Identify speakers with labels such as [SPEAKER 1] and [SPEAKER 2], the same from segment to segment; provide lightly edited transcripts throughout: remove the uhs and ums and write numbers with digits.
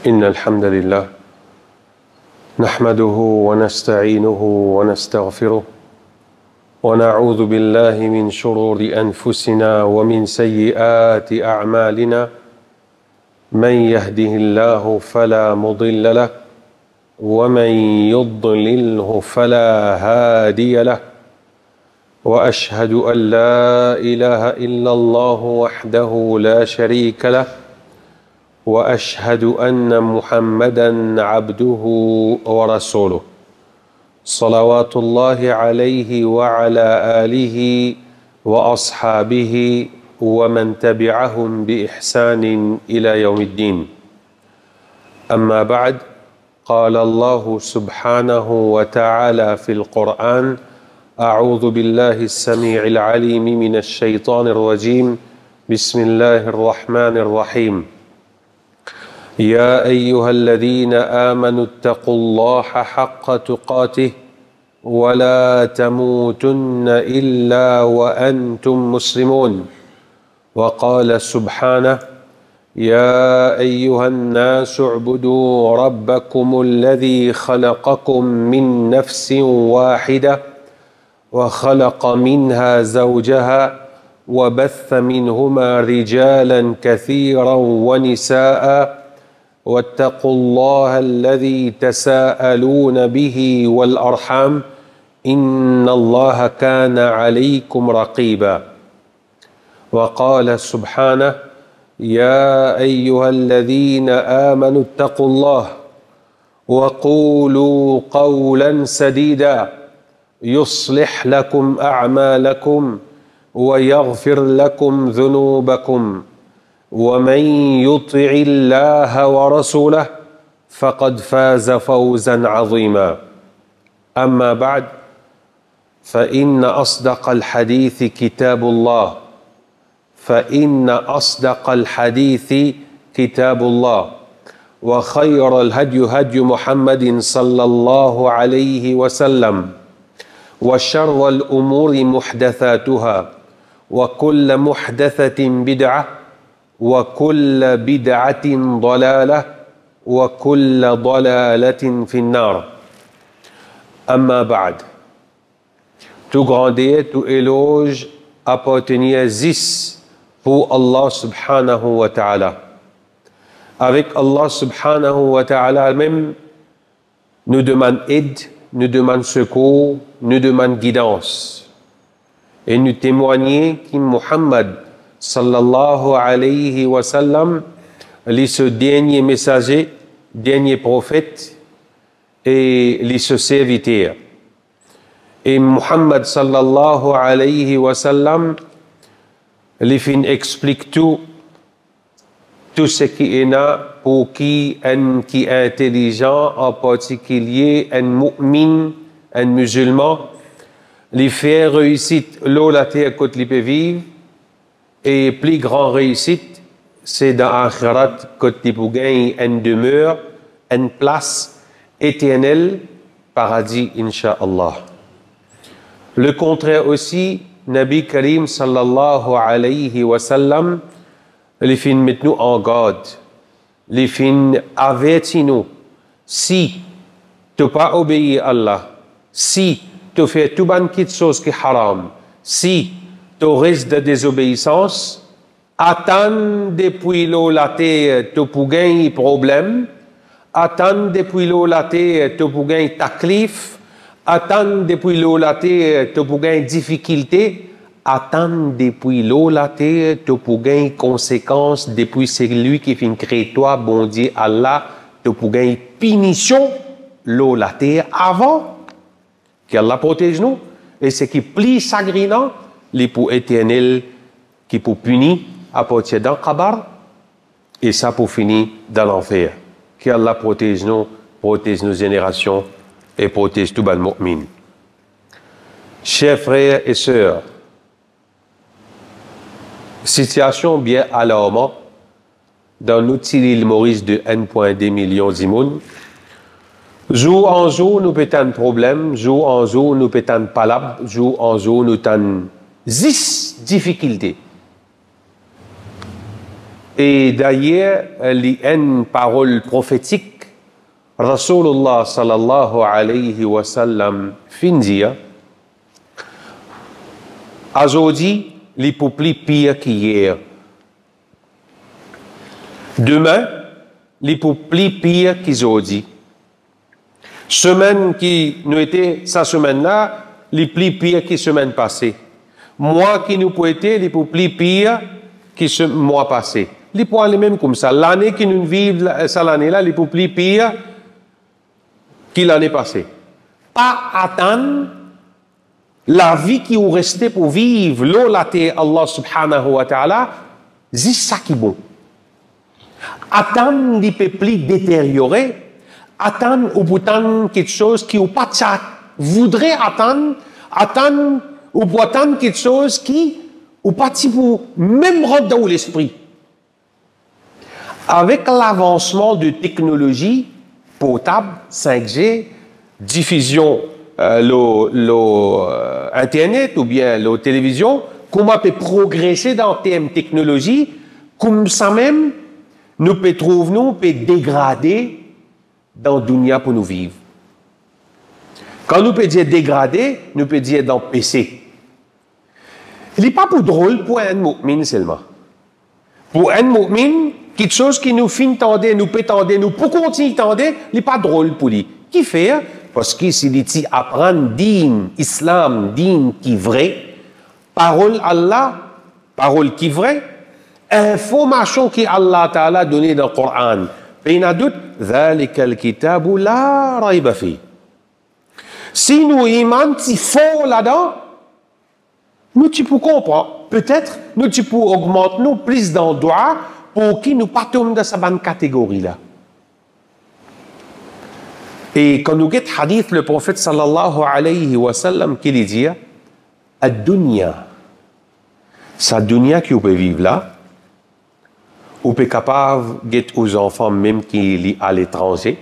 [SPEAKER 1] إن الحمد لله نحمده ونستعينه ونستغفره ونعوذ بالله من شرور أنفسنا ومن سيئات أعمالنا من يهده الله فلا مضل له ومن يضلله فلا هادي له وأشهد أن لا إله إلا الله وحده لا شريك له وأشهد أن محمدًا عبده ورسوله صلوات الله عليه وعلى آله وأصحابه ومن تبعهم بإحسان إلى يوم الدين أما بعد قال الله سبحانه وتعالى في القرآن أعوذ بالله السميع العليم من الشيطان الرجيم بسم الله الرحمن الرحيم يا أيها الذين آمنوا اتقوا الله حق تقاته ولا تموتن إلا وأنتم مسلمون وقال سبحانه يا أيها الناس اعبدوا ربكم الذي خلقكم من نفس واحدة وخلق منها زوجها وبث منهما رجالا كثيرا ونساء واتقوا الله الذي تساءلون به والأرحام إن الله كان عليكم رقيبا وقال سبحانه يا أيها الذين آمنوا اتقوا الله وقولوا قولا سديدا يصلح لكم أعمالكم ويغفر لكم ذنوبكم ومن يطع الله ورسوله فقد فاز فوزا عظيما أما بعد فإن أصدق الحديث كتاب الله وخير الهدي هدي محمد صلى الله عليه وسلم وشر الأمور محدثاتها وكل محدثة بدعة وكل بدعة ضلالة وكل ضلالة في النار أما بعد tout grandeur, tout éloge appartenait pour Allah subhanahu wa ta'ala. Avec Allah subhanahu wa ta'ala même nous demande aide, nous demande secours, nous demande guidance. Et nous témoignons que Muhammad sallallahu alayhi wa sallam est ce dernier messager, dernier prophète et ce serviteur. Et Muhammad sallallahu alayhi wa sallam explique tout ce qui est là pour qui est intelligent, en particulier un mu'min, un musulman, les faire réussite l'eau la terre côté li peut vivre et plus grand réussite c'est dans l'akhirat côté pour gagner une demeure, une place éternelle, paradis incha'Allah. Le contraire aussi, Nabi Karim sallallahu alayhi wa sallam les fin mettre nous en garde, les fin avertir nous si tu pas obéir à Allah, si tu fais tout ban de choses qui haram, si tu risques de désobéissance, attends depuis l'eau la terre tu pour gagner problème, attends depuis l'eau la terre tu pour gagner taklif, attends depuis l'eau la terre tu pour gagner difficulté, attends depuis l'eau la terre tu pour gagner conséquences depuis celui qui fait créer toi, bon Dieu Allah, tu pour gagner punition l'eau la terre avant qu'Allah protège nous, et ce qui est plus chagrinant, les pour éternel qui pour punir à partir d'un kabar, et ça pour finir dans l'enfer. Qu'Allah protège nos générations et protège tout le mu'min. Chers frères et sœurs, situation bien alarmante dans notre île Maurice de 1,2 million d'immunes. Jour en jour, nous pétons un problème, jour en jour, nous pétons palab, jour en jour, nous avons 10 difficultés. Et d'ailleurs, il y a une parole prophétique. Rasulullah sallallahu alayhi wa sallam findia. Aujourd'hui, les peuples pire qu'hier. Demain, les peuples pire qu'aujourd'hui. Semaine qui nous était, sa semaine-là, les plus pires que semaine passée. Mois qui nous peut être, les plus pires que ce mois passé. Les points les mêmes comme ça. L'année qui nous vivons, ça l'année-là, les plus pires que l'année passée. Pas attendre la vie qui vous restait pour vivre, l'eau la terre, Allah subhanahu wa ta'ala, c'est ça qui est bon. Attendre les peuples détériorés, attendre au bout de quelque chose qui ou pas ça voudrait attendre ou pour attendre quelque chose qui ou pas pour même rentrer dans l'esprit. Avec l'avancement de technologies portables, 5G, diffusion Internet ou bien la télévision, comment on peut progresser dans le terme technologie, comme ça même, nous peut trouver, nous peut dégrader dans le dunya pour nous vivre. Quand nous peut dire dégrader, nous peut dire dans PC. Il n'est pas pour drôle pour un mu'min seulement. Pour un mu'min, quelque chose qui nous fait tendre, nous peut tendre, nous peut continuer tendre, il n'est pas drôle pour lui. Qui fait? Parce que s'il dit apprendre din, islam, din qui vrai, parole Allah, parole qui vrai, information que Allah Ta'ala donnée dans le Coran. Et il y a d'autres, ذَلِكَ الْكِتَابُ لَا رَيْبَ فِيهِ. Si nous iman, si fort là-dedans, nous tu peux comprendre. Peut-être, nous tu peux augmenter nous plus dans le droit pour qui nous partons dans cette bonne catégorie-là. Et quand nous guettons hadith, le prophète sallallahu alayhi wa sallam, qui dit, ad-dunya, sa dunya qui peut vivre là, ou peut capable d'être aux enfants même qui sont à l'étranger,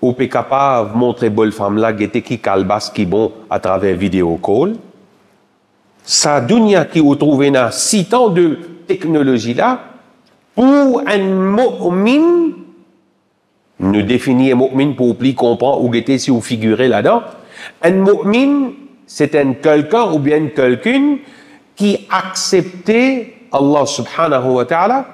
[SPEAKER 1] ou peut capable de montrer bonne femme là qui calbasse qui bon à travers vidéo call. Sa dunya qui vous trouvez dans 6 ans de technologie là, pour un mu'min, nous définissons un mu'min pour plus comprendre ou guetter si vous figurez là-dedans. Un mu'min, c'est un quelqu'un ou bien quelqu'une qui acceptait Allah subhanahu wa ta'ala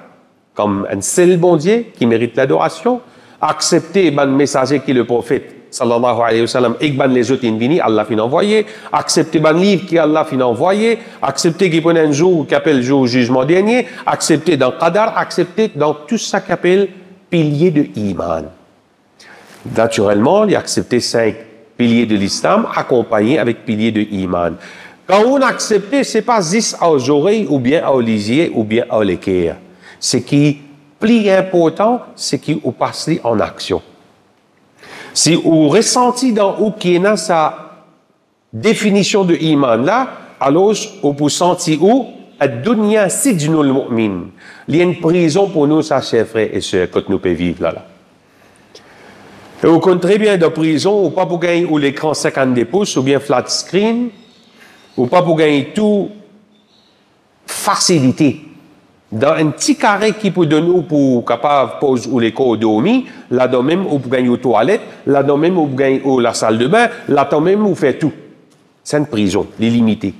[SPEAKER 1] comme un seul bon Dieu qui mérite l'adoration, accepter le messager qui est le prophète sallallahu alayhi wa sallam et les autres invinis, Allah fin envoyé, accepter le livre qui Allah fin envoyé, accepter qu'il prenne un jour qui appelle le jour jugement dernier, accepter dans Qadar, accepter dans tout ça qui appelle pilier de iman. Naturellement, il a accepté 5 piliers de l'islam accompagnés avec piliers de iman. Quand on accepte, ce n'est pas juste aux oreilles ou bien aux lisiers ou bien aux l'équerre. Ce qui est plus important, c'est qu'il vous passe en action. Si vous ressentez dans vous qui est dans sa définition de iman là, alors vous pouvez sentir où ad-dunya sijnul mu'min. Il y a une prison pour nous, ça, chers frères et sœurs, quand nous pouvons vivre là. Et vous connaissez très bien de prison, ou pas pour gagner ou l'écran 52 pouces, ou bien flat screen, ou pas pour gagner tout facilité. Dans un petit carré qui peut donner pour capable pose ou les corps dormi, là-dedans même vous gagnez aux toilettes, là-dedans même vous gagnez la salle de bain, là-dedans même vous faites tout. C'est une prison, l'illimité.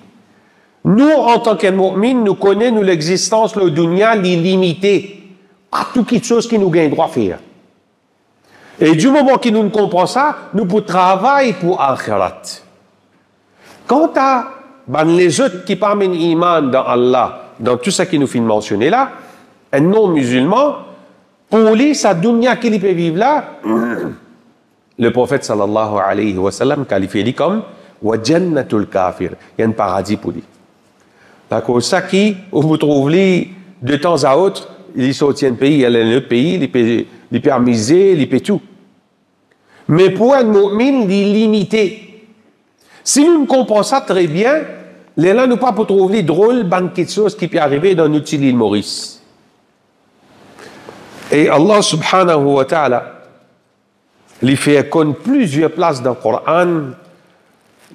[SPEAKER 1] Nous, en tant que mu'min, nous connaissons l'existence, le dunya, l'illimité. Pas tout quelque chose qui nous gagne droit à faire. Et du moment que nous ne comprenons ça, nous pouvons travailler pour akhirat. Quant à les autres qui parlent iman dans Allah, dans tout ce qui nous fait mentionner là, un non-musulman, pour lui, sa dunya qu'il peut vivre là, le prophète sallallahu alayhi wa sallam qualifie comme wa jannatul kafir. Il y a un paradis pour lui. D'accord, ça qui, vous trouvez de temps à autre, il sortit un pays, il est un autre pays, il peut amuser, il peut tout. Mais pour un mu'min, il est limité. Si nous ne comprenons ça très bien, les là, nous pas pour trouver drôle, quelque chose qui peut arriver dans notre île Maurice. Et Allah subhanahu wa ta'ala, il fait connaître plusieurs places dans le Coran,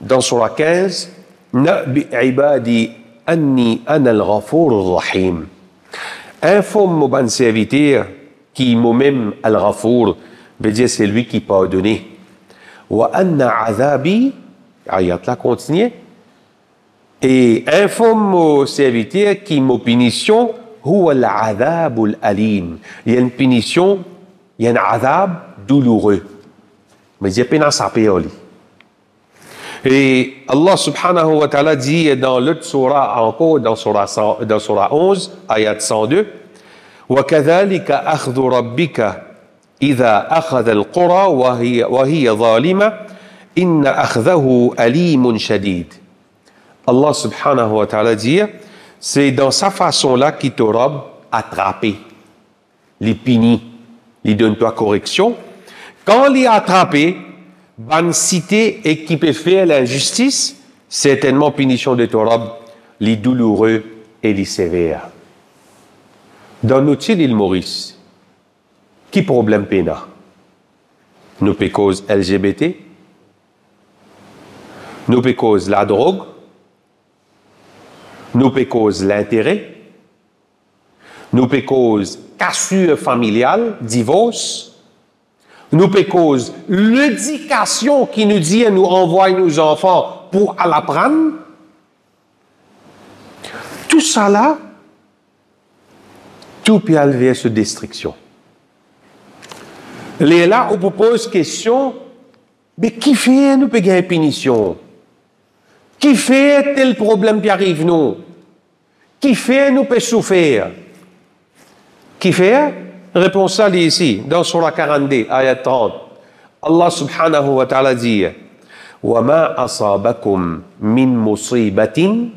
[SPEAKER 1] dans Surah 15, Na'bi ibadi anni ana al-ghafur rahim. Informe mon serviteur qui moi-même al-Ghafour, veut dire c'est lui qui pardonne. Wa anna azabi, ayat là continue. Et informe mon serviteur qui mon punition, huwa al-azabul alim. Il y a une punition, il y a un azab douloureux. Mais il y a peine à saper. Et Allah subhanahu wa ta'ala dit dans l'autre surah encore, dans surah 11, ayat 102, وَكَذَلِكَ أَخْذُ رَبِّكَ إِذَا أَخَذَ الْقُرَى وَهِيَ ظَالِمَةٌ إِنَّ أَخْذَهُ أَلِيمٌ شَدِيدٌ. Allah subhanahu wa ta'ala dit, c'est dans sa façon-là qu'il te robe attrapé, les punit, il donne toi correction. Quand il est attrapé, bonne cité et qui peut faire l'injustice, certainement punition de Torah, les douloureux et les sévères. Dans notre île Maurice, qui problème péna? Nous peut cause LGBT, nous peut cause la drogue, nous peut cause l'intérêt, nous peut cause cassure familiale, divorce. Nous peut cause l'éducation qui nous dit à nous envoyer nos enfants pour l'apprendre. Tout ça là, tout peut aller vers cette destruction. Là, on pose question, mais qui fait nous payer une punition? Qui fait tel problème qui arrive nous? Qui fait nous peut souffrir? Qui fait? Réponse à ici, dans Surah 42, ayat 30. Allah subhanahu wa ta'ala dit وَمَا أَصَابَكُمْ مِنْ مُصِيبَةٍ.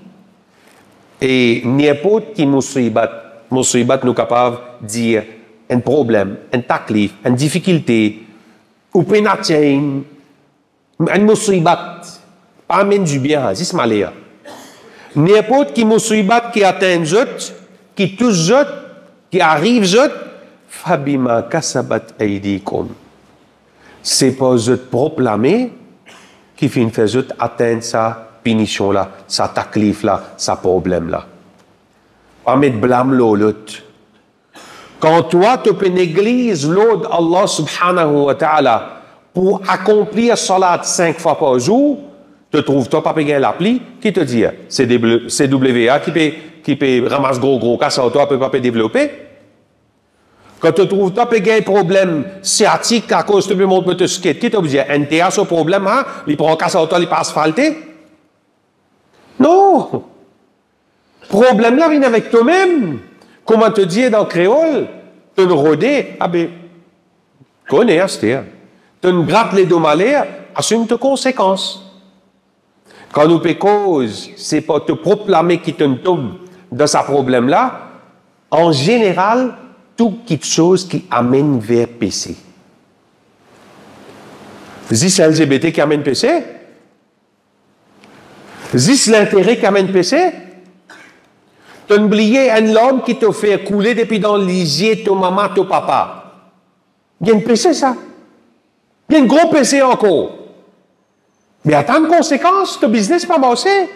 [SPEAKER 1] Et n'importe qui musibat nous capable de dire un problème, un taklif, une difficulté, ou pénatien, un musibat, pas même du bien, c'est malheur. N'importe qui musibat qui atteint zot, qui touche zot, qui arrive zot, Fabima kasabat aydikum. C'est pas je proclamer qui fait atteindre sa punition là, sa taklif là, sa problème là. Pas mettre blâme l'autre. Quand toi tu peux négliger l'autre Allah subhanahu wa ta'ala pour accomplir salat 5 fois par jour, te trouves-toi pas payer l'appli qui te dit c'est CWA qui peut ramasser gros cas, ça toi peut pas développer. Quand tu trouves toi un problème sciatique à cause de tout le monde peut te skate, qui t'a dit NTA ce problème, hein? Il prend casse auto, il pas asphalté? Non! Problème là vient avec toi-même. Comment te dire dans le créole? Tu ne rodé, ah ben, connais, c'est-à-dire. Tu ne grattes les domalaires, assume tes conséquences. Quand nous cause, c'est pas te proclamer qui te tombe de ce problème-là. En général, tout quelque chose qui amène vers péché. C'est LGBT qui amène péché? C'est l'intérêt qui amène péché? Tu as oublié un homme qui te fait couler depuis dans l'isier ton maman, ton papa. Il y a un péché, ça. Il y a un gros péché encore. Mais attends une conséquence, ton business pas marché.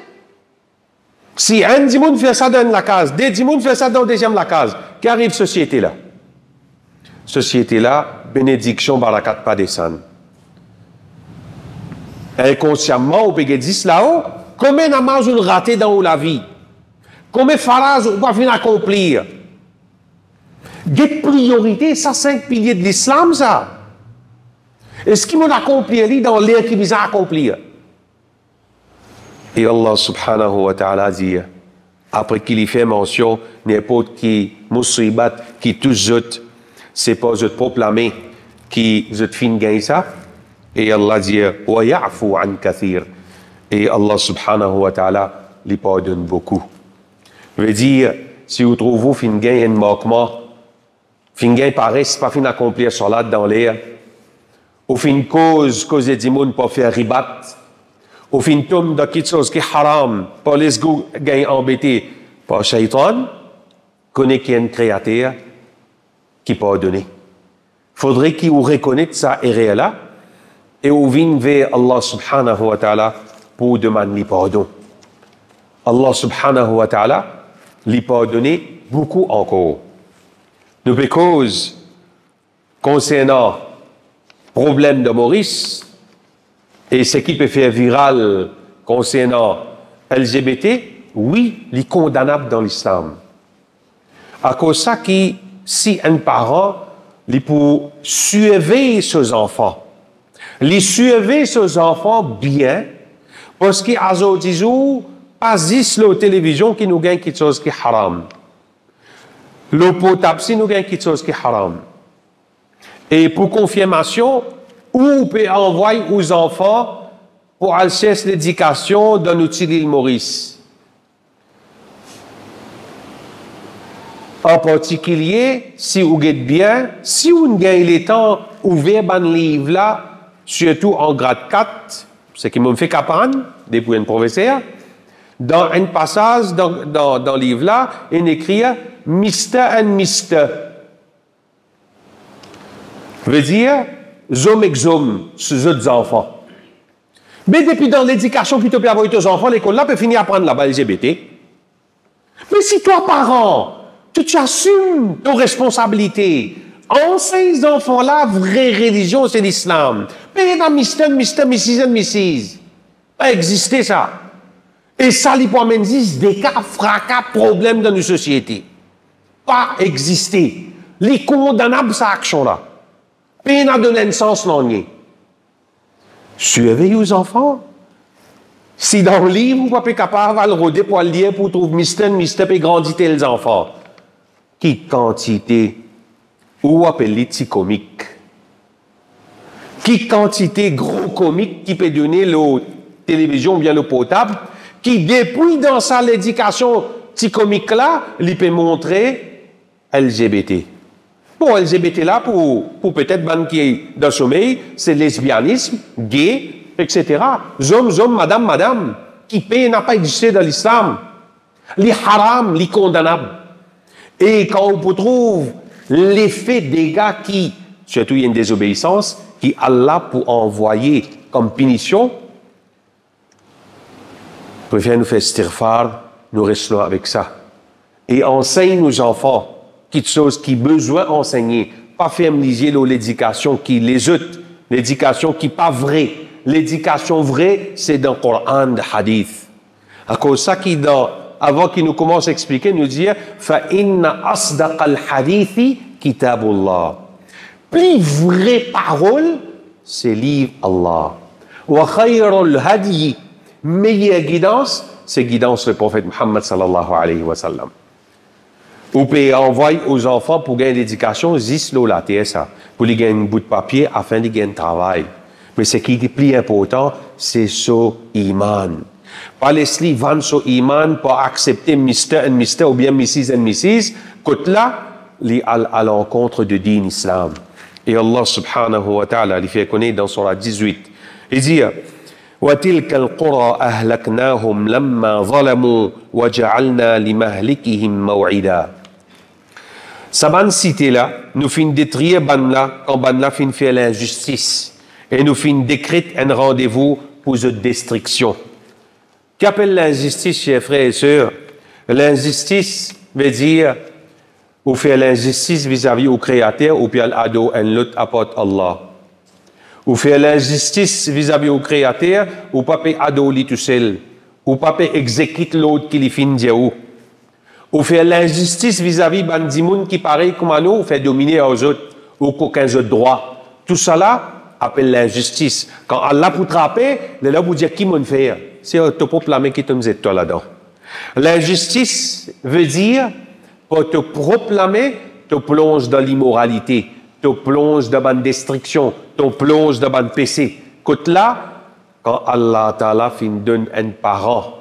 [SPEAKER 1] Si un dimoun fait ça dans la case, deux dimoun fait ça dans la deuxième la case, qu'arrive société-là? Société-là, bénédiction, barakat, pas descendre. Inconsciemment, on peut dire là-haut, combien de namaz on raté dans la vie? Combien de phrases on va venir accomplir? Quelle priorité, ça, 5 piliers de l'islam, ça? Est-ce qu'il m'a accompli dans l'air qu'il vise à accomplir? Et Allah subhanahu wa ta'ala dit, après qu'il y fait mention, n'importe qui, musibat, qui touche zot, c'est pas zot proclamer qui zot fin gagne ça. Et Allah dit, wa ya'fu an kathir. Et Allah subhanahu wa ta'ala lui pardonne beaucoup. Veut dire, si vous trouvez fin gagne un manquement, fin gagne pareil, c'est pas fin accomplir salat dans l'air, ou fin cause des moun pour faire ribat, au fin tombe dans quelque chose qui est haram, pour les gains embêtés par shaitan, connaît qu'il y a un créateur qui peut donner. Faudrait qu'il reconnaisse ça et là, et on vient vers Allah subhanahu wa ta'ala pour demander pardon. Allah subhanahu wa ta'ala lui pardonner beaucoup encore. nous peut cause concernant problème de Maurice et ce qui peut faire viral concernant LGBT, oui, il est condamnable dans l'islam. À cause de ça, si un parent, il peut suivre ses enfants, les suivre ses enfants bien, parce qu'il y a des gens pas juste la télévision qui nous gagne quelque chose qui est haram. L'eau potable, si nous gagne quelque chose qui est haram. Et pour confirmation, où on peut envoyer aux enfants pour aller chercher l'éducation dans l'outil l'île Maurice. En particulier, si vous êtes bien, si vous avez le temps ouvert un livre là, surtout en grade 4, ce qui me fait qu'apprendre, depuis un professeur, dans un passage dans le livre là, il écrit « Mister and Mister ». Veut dire « Zom et Zom », ces autres enfants. Mais depuis dans l'éducation que tu peux avoir tes enfants, l'école là peut finir à prendre la balle LGBT. Mais si toi, parent, tu assumes tes responsabilités, enseigne ces enfants-là, vraie religion, c'est l'islam. Mais dans Mister, Mrs. and Mrs. Pas exister ça. Et ça, les points des cas, fracas, problèmes dans nos sociétés. Pas exister. Les condamnables, cette action-là. Peine à donner un sens non nier. Suivez aux enfants. Si dans le livre, vous n'êtes pas capable de le rôder pour le dire, pour trouver Mister, et grandir les enfants. Qui quantité, ou appelez petit comique. Qui quantité gros comique qui peut donner la télévision bien le potable, qui depuis dans sa l'éducation petit comique là, il peut montrer LGBT. Bon, LGBT là, pour peut-être ban qui est dans le sommeil, c'est lesbianisme, gay, etc. Zom, madame, qui peut n'a pas existé dans l'islam. Les haram, les condamnables. Et quand on peut trouver l'effet des gars qui, surtout il y a une désobéissance, qui Allah pour envoyer comme punition, préfère nous faire istighfar, nous restons avec ça. Et enseigne nos enfants quelque chose qui besoin d'enseigner. Pas faire l'éducation qui les autres, l'éducation qui pas vraie. L'éducation vraie, c'est dans le Coran, le hadith. À cause de ça, avant qu'il nous commence à expliquer, nous dire fa inna asdaq al-hadithi kitabullah. Plus vraie parole, c'est livre Allah. Wa khayrul hadi, meilleure guidance, c'est guidance le prophète Muhammad sallallahu alayhi wa sallam. Ou peut envoyer aux enfants pour gagner l'éducation, juste la TSA, pour les gagner un bout de papier afin de gagner un travail. Mais ce qui est plus important, c'est son iman. Pas laisser vendre son iman pour accepter Mr. and Mr. ou bien Mrs. and Mrs. Côte là, il à l'encontre de din islam. Et Allah subhanahu wa ta'ala, il fait connaître dans Surah 18. Il dit, وَتِلْكَ الْقُرَى أَهْلَكْنَاهُمْ لَمَّا ظَلَمُوا وَجَعَلْنَا لِمَهْلِكِهِمْ مَوْعِدًا. Sa bonne cité-là, nous finissons détruire ban-là, quand ban-là finit faire l'injustice. Et nous finissons décrire un rendez-vous pour cette destruction. Qu'appelle l'injustice, chers frères et sœurs? L'injustice veut dire, ou faire l'injustice vis-à-vis au Créateur, ou bien l'ado, un l'autre apporte Allah. Ou faire l'injustice vis-à-vis au Créateur, ou pas ado li tout seul. Ou pas exécute l'autre qui li fin diaou. Ou faire l'injustice vis-à-vis bandimoun qui pareil comme à nous, ou faire dominer aux autres, ou qu'aucun autre droit. Tout ça là, appelle l'injustice. Quand Allah vous trapper, il là vous dire qui m'en fait. C'est ton propre main qui te met toi là-dedans. L'injustice veut dire, pour te proclamer, te plonge dans l'immoralité, te plonge dans la destruction, te plonge dans le péché. Côte là, quand Allah Ta'ala fin donne un parent,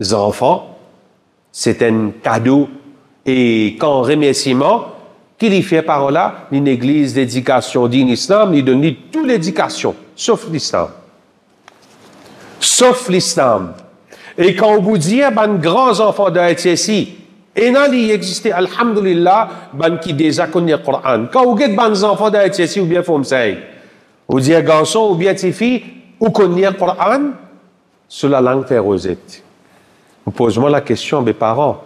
[SPEAKER 1] des enfants, c'est un cadeau. Et quand remerciement, qu'il y fait par là, une église d'éducation din islam, il donne toute l'éducation, sauf l'islam. Sauf l'islam. Et quand on vous dit, ben, grands enfants d'Haïti ici, et là, il existe, alhamdulillah, ben, qui déjà connaissent le Coran. Quand vous êtes ben, enfants d'Haïti ici, ou bien, faut me dire, vous dites, garçon, ou bien, tes filles, ou connaissez le Coran, sur la langue fait rosette. Vous posez-moi la question, mes parents,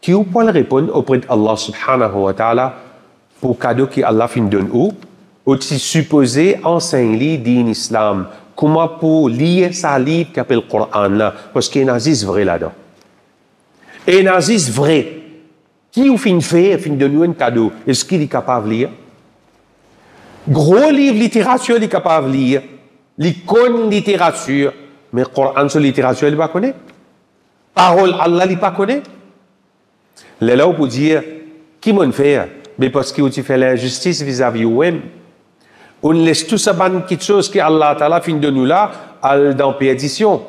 [SPEAKER 1] qui vous pouvez répondre auprès d'Allah subhanahu wa ta'ala, pour cadeau que Allah fin donne ou tu supposé enseigner din islam. Comment pour lire sa livre qui appelle le Coran là, parce qu'il y a un aziz vrai là-dedans. Et un aziz vrai. Qui ou fin fait, fin donne un cadeau, est-ce qu'il est capable de lire? Gros livre littérature, il est capable de lire. L'icône littérature, mais le Coran sur littérature, il ne pas connaît. Parole Allah, il ne pas connaît. Là, pour dire, qui m'en fait? Mais parce que tu fais l'injustice vis-à-vis de vous-même. On laisse tout ça, quelque chose que Allah Ta'ala fin de nous là, dans perdition.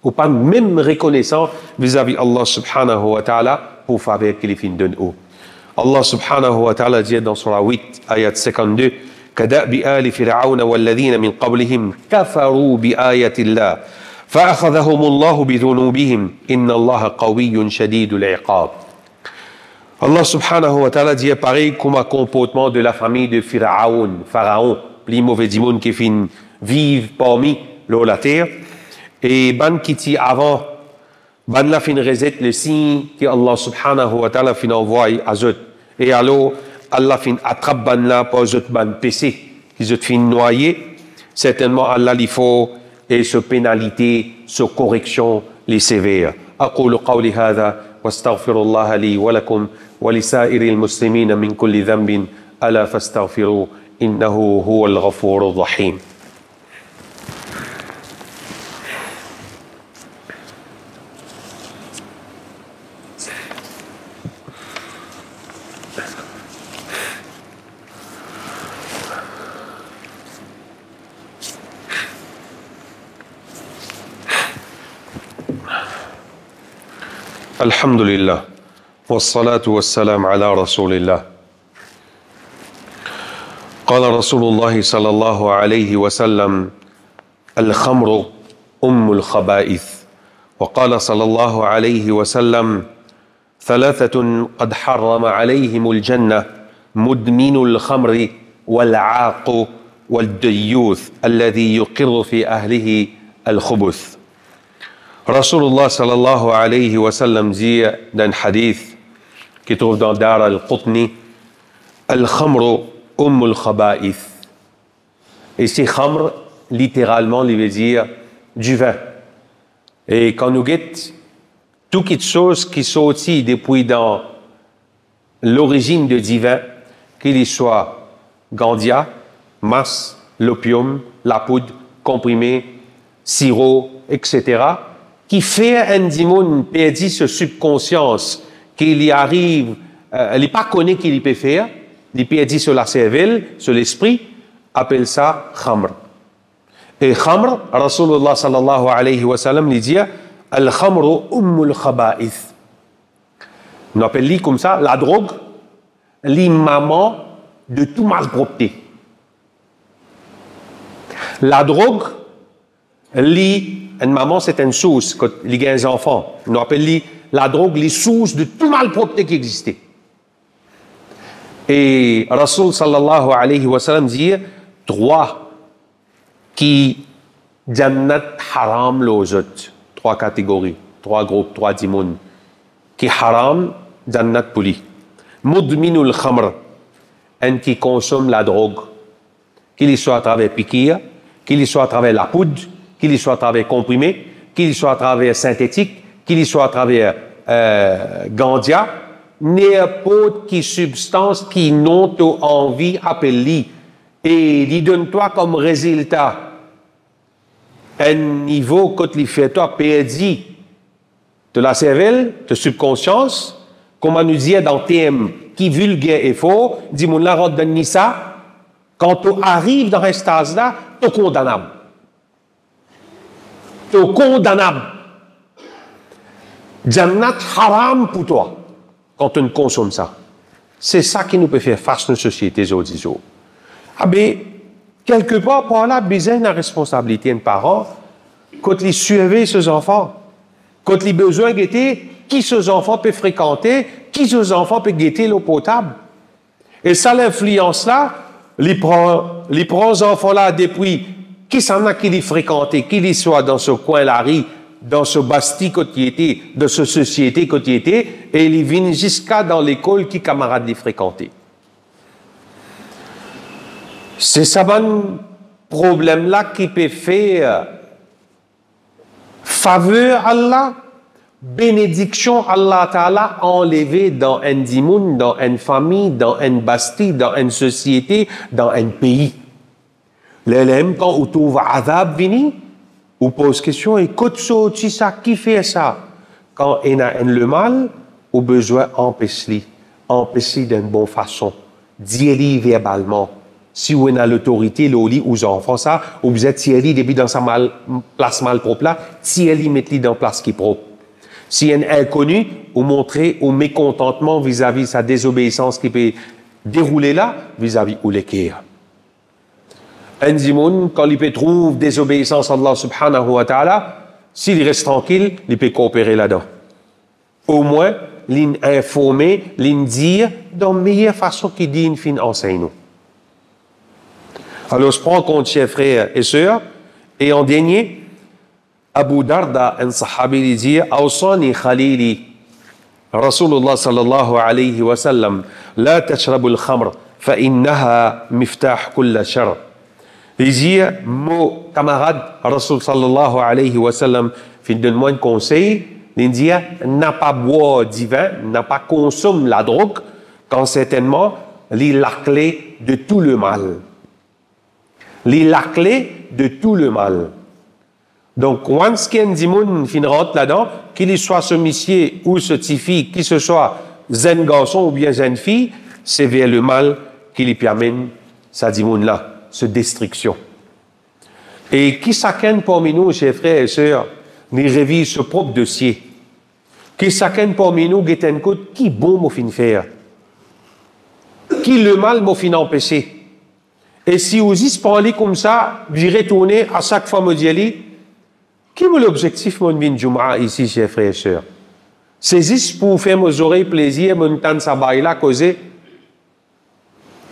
[SPEAKER 1] Ou pas même reconnaissant vis-à-vis Allah Subhanahu wa Ta'ala pour faveur qu'il fin de nous. Allah Subhanahu wa Ta'ala dit dans Surah 8, ayat 52, كدأب آل فرعون والذين من قبلهم كفروا بآيات الله فأخذهم الله بذنوبهم إن الله قوي شديد العقاب. Allah subhanahu wa ta'ala dit pareil comme un comportement de la famille de Pharaon, les mauvais démons qui vivent parmi la terre, et ban qui dit avant, ban la fin reset le signe que Allah subhanahu wa ta'ala fin envoie à eux. Et alors, Allah fin attrape ban la pour eux ban péché, qu'ils eux fin noyer. Certainement, Allah il faut et ce pénalité, ce correction les sévères. أقول قولي هذا واستغفر الله لي ولكم ولسائر المسلمين من كل ذنب ألا فاستغفروا إنه هو الغفور الرحيم. الحمد لله والصلاة والسلام على رسول الله. قال رسول الله صلى الله عليه وسلم الخمر أم الخبائث. وقال صلى الله عليه وسلم ثلاثة قد حرم عليهم الجنة مدمن الخمر والعاق والديوث الذي يقر في أهله الخبث. Rasulullah sallallahu alayhi wa sallam dit dans un hadith qui trouve dans Dar al-Qutni, Al-Khamru Ummul Khaba'ith. Et c'est Khamr, littéralement, il veut dire du vin. Et quand nous guettons toute chose qui sortit depuis dans l'origine de divin, qu'il y soit gandia, masse, l'opium, la poudre, comprimé, sirop, etc., qui fait un démon perdre ce subconscience qu'il y arrive, il n'est pas connu qu'il peut faire, il perd sur la cervelle, sur l'esprit, appelle ça khamr. Et khamr, Rasulullah sallallahu alayhi wa sallam lui dit al-khamru ummul khaba'ith. On appelle comme ça la drogue, l'immaman de tout malpropreté. La drogue, une maman, c'est une source, quand il y a des enfants. On appelle la drogue les sources de tout malpropreté qui existait. Et Rasul sallallahu alayhi wa sallam dit trois qui jannat haram les autres. Trois catégories, trois groupes, trois démons. Qui haram, jannat pour lui. Mudminul khamr, un qui consomme la drogue, qu'il soit à travers piqûre, qu'il soit à travers la poudre, qu'il soit à travers comprimé, qu'il soit à travers synthétique, qu'il soit à travers gandia, n'importe quelle substance qui n'ont envie appelle-lui et lui donne-toi comme résultat un niveau que tu fais toi perdu de la cervelle, de subconscience, comme on nous dit dans thème qui vulgaire et faux, dis-moi la route de Nissa, quand tu arrives dans un stade là, tu es condamnable. Tu es condamnable. Jannat haram pour toi quand tu consommes ça. C'est ça qui nous peut faire face à nos sociétés aujourd'hui. Ah ben, quelque part, par là, besoin de la responsabilité des parents quand ils surveillent ces enfants. Quand ils ont besoin de guetter, qui ces enfants peuvent fréquenter, qui ces enfants peuvent guetter l'eau potable. Et ça, l'influence-là, les prend les enfants-là depuis qui s'en a qui les fréquentent, qui les soit dans ce coin-là, dans ce bastille qui était, dans cette société qui était, et ils viennent jusqu'à dans l'école qui camarades les fréquentaient. C'est ça bon problème-là qui peut faire faveur Allah, bénédiction Allah Ta'ala enlevée dans un dimoun, dans une famille, dans une bastille, dans une société, dans un pays. L'élève, quand on trouve azab vini, on pose question, écoute ça, qui fait ça? Quand on a le mal, on a besoin d'empêcher d'une bonne façon, dire verbalement. Si on a l'autorité, l'oli aux enfants, ça, on besoin de tirer depuis dans sa place mal propre là, tirer mettre dans place qui est propre. Si un inconnu, on montrer au mécontentement vis-à-vis sa désobéissance qui peut dérouler là, vis-à-vis ou l'équerre. Un dimoun, quand il peut trouver désobéissance à Allah subhanahu wa ta'ala, s'il reste tranquille, il peut coopérer là-dedans. Au moins, l'informer, l'indiire, de la meilleure façon qu'il dit une fin enseigne nous. Alors, je prends compte, chers frères et sœurs, et en dernier, Abu Darda, un sahabi, il dit, Awsani Khalili, Rasulullah sallallahu alayhi wa sallam, La tashrabu al-khamr, fa innaha miftah kulla shar. Il dit, mon camarade, Rasul sallallahu alayhi wa sallam, donne-moi un conseil, il dit, n'a pas boire du vin, n'a pas consommé la drogue, quand certainement, il la clé de tout le mal. La clé de tout le mal. Donc, once qu'il y a un dimoun qui rentre là-dedans, qu'il soit ce monsieur ou ce petit fille, qu'il ce soit jeune garçon ou bien jeune fille, c'est vers le mal qui lui permet sa dimoun-là, cette destruction. Et qui chacun parmi nous, chers frères et sœurs, nous révise ce propre dossier. Qui chacun parmi nous, guette un côté, qui bon m'a fin faire? Qui le mal m'a fin empêcher? Et si vous y parlez comme ça, vous retournez à chaque fois me dire, quel est l'objectif de mon Jum'a ici, chers frères et sœurs? C'est juste pour faire mes oreilles plaisir, mon temps sabay là, causer.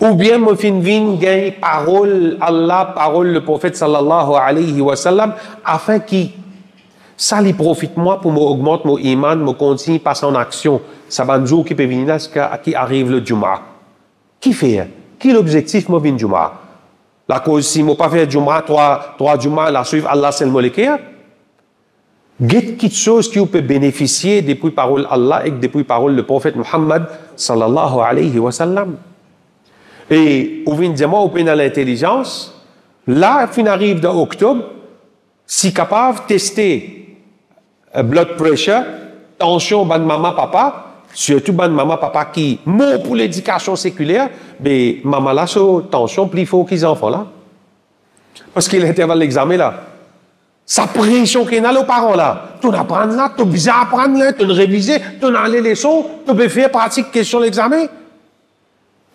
[SPEAKER 1] Ou bien me fin vin gagne parole Allah, parole le prophète sallallahu alayhi wa sallam, afin qu'il ça lui profite moi pour m'augmenter mon iman, me continue passer en action. Ça va un jour qui peut venir là, qui arrive le Jum'a. Qui fait? Qui est l'objectif de mon Jum'a? La cause, si je ne pas fait Jum'a, trois Jum'a, la suivre, Allah c'est le molécule. Get quelque chose qui peut bénéficier depuis parole Allah et depuis parole le prophète Muhammad sallallahu alayhi wa sallam. Et au vient au peine à l'intelligence, là, fin arrive dans octobre, si capable de tester blood pressure, tension, ban maman, papa, surtout ban maman, papa qui mot pour l'éducation séculaire, mais maman là, sur tension, plus fort qu'ils enfants là. Parce qu'il intervalle l'examen là. Sa pression qu'il y a aux parents là. Tu apprends là, tu bien apprendre là, tu réviser, tu as les leçons, tu peux faire pratique question l'examen.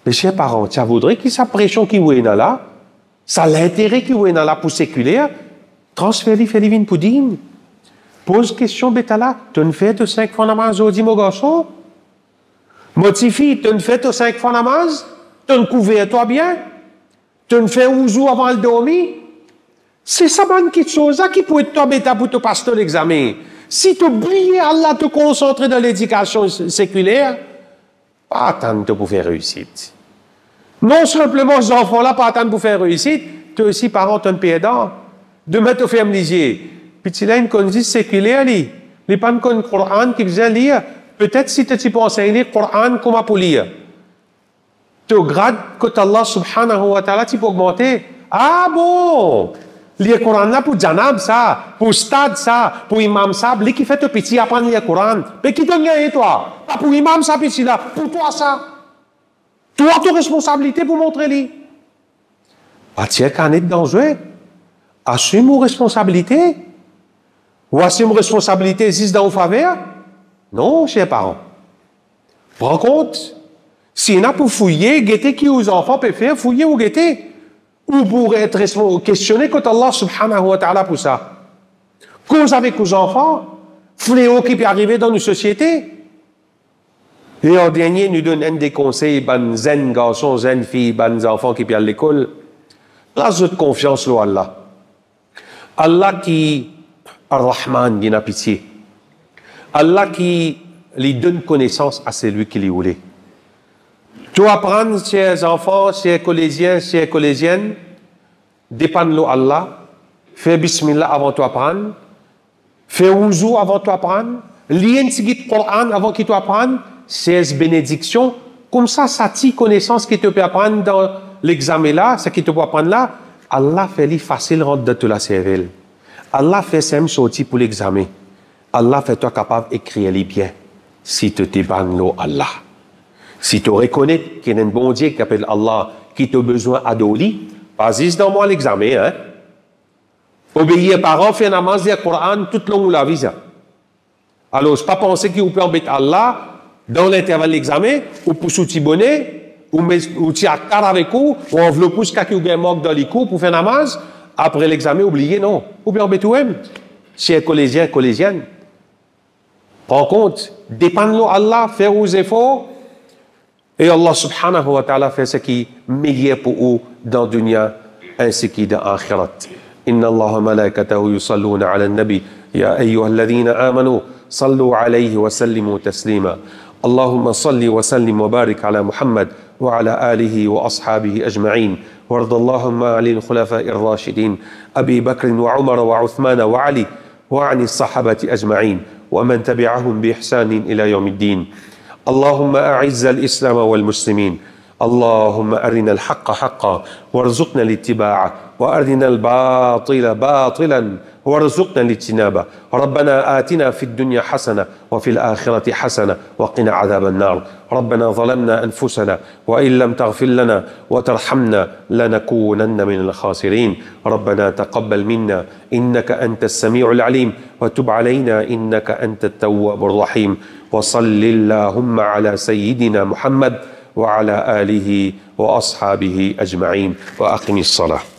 [SPEAKER 1] Mais chers parents, tu voudrais que sa pression qui est là, ça l'intérêt qui est là pour séculaire, transfère-lui, fais-lui une poudine. Pose question bêta là, tu ne fais de 5 fois namaz au mon garçon? Motifi, tu ne fais de 5 fois namaz? Tu ne couvres toi bien? Tu ne fais ouzou avant le dormir? C'est ça, bonne petite chose qui peut être toi bêta pour te passer l'examen. Si tu oublies Allah te concentrer dans l'éducation séculaire, pas attendre pour faire réussite. Non simplement, ces enfants-là, pas attendre pour faire réussite, tu aussi, parents, tu es pédant. Demain, tu fais amnésier. Puis tu as une connaissance séculaire, les pas de Coran qui vient lire. Peut-être si tu peux enseigner le Coran, comment pour lire. Tu grade que Allah subhanahu wa ta'ala, tu peux augmenter. Ah bon! Lire le Coran là pour Janab, ça, pour Stade, ça, pour Imam, ça, lui qui fait te petit apprendre à lire le Coran. Mais qui te gagne, toi? Pas pour Imam, ça, petit là, pour toi, ça. Tu as ta responsabilité pour montrer lui. Ah, tiens, qu'en est dangereux. Assume vos responsabilités. Ou assume vos responsabilités existe dans vos faveurs? Non, chers parents. Prends compte. S'il y en a pour fouiller, guetter qui aux enfants peuvent faire, fouiller ou guetter. Ou pour être questionné contre Allah subhanahu wa ta'ala pour ça. Cause avec aux enfants, fléau qui peut arriver dans nos sociétés. Et en dernier, nous donne un des conseils, ban zen garçons, zen filles, ban enfants qui peuvent à l'école. Place de confiance en Allah. Allah qui, Ar-Rahman, qui n'a pitié. Allah qui lui donne connaissance à celui qui lui voulait. Tout apprendre, chers enfants, chers collégiens, chères collégiennes, dépendre Allah, fais bismillah avant de apprendre, fais ouzou avant de apprendre, lis un petit Coran avant qu'il t'apprenne, 16 bénédictions, comme ça t'y connaissance qui te peut apprendre dans l'examen là, ce qui te peut apprendre là, Allah fait les facile rendre de te la cervelle. Allah fait ça sorti pour l'examen. Allah fait toi capable d'écrire les biens. Si tu t'ébannes Allah. Si tu reconnais qu'il y a un bon Dieu qui s'appelle Allah, qui t'a besoin d'adoli, vas-y dans moi l'examen, hein. Obéir aux parents, faire namaz, lire le Coran, toute longue la vie. Alors, je ne pas penser qu'il peut embêter Allah dans l'intervalle de l'examen, ou pour soutenir bonnet, ou tu as car avec vous, ou enveloppe jusqu'à qu'il y ait un manque dans les cours pour faire namaz, après l'examen, oubliez, non. Ou bien embêter vous-même. Chers collégiens, collégiennes, prends compte, dépendez Allah, faire vos efforts, et Allah subhanahu wa ta'ala fait ce qui est meilleur pour vous dans le dunya ainsi que dans l'akhirat. Inna Allah wa malaikatahu yusalluna ala nabi ya ayyuhalladhina amanu sallu alayhi wa sallimu taslima. Allahumma salli wa sallim wa barik ala Muhammad wa ala alihi wa ashabihi ajma'in. وارض اللهم عن الخلفاء الراشدين أبي بكر وعمر وعثمان وعلي وعن الصحابة أجمعين ومن تبعهم بإحسان إلى يوم الدين. اللهم أعز الإسلام والمسلمين. اللهم أرنا الحق حقا وارزقنا الاتباع وأرنا الباطل باطلا وارزقنا الاجتناب. ربنا آتنا في الدنيا حسنة وفي الآخرة حسنة وقنا عذاب النار. ربنا ظلمنا أنفسنا وإن لم تغفر لنا وترحمنا لنكونن من الخاسرين. ربنا تقبل منا إنك أنت السميع العليم وتب علينا إنك أنت التواب الرحيم. وصل اللهم على سيدنا محمد وعلى آله وأصحابه أجمعين وأقم الصلاة.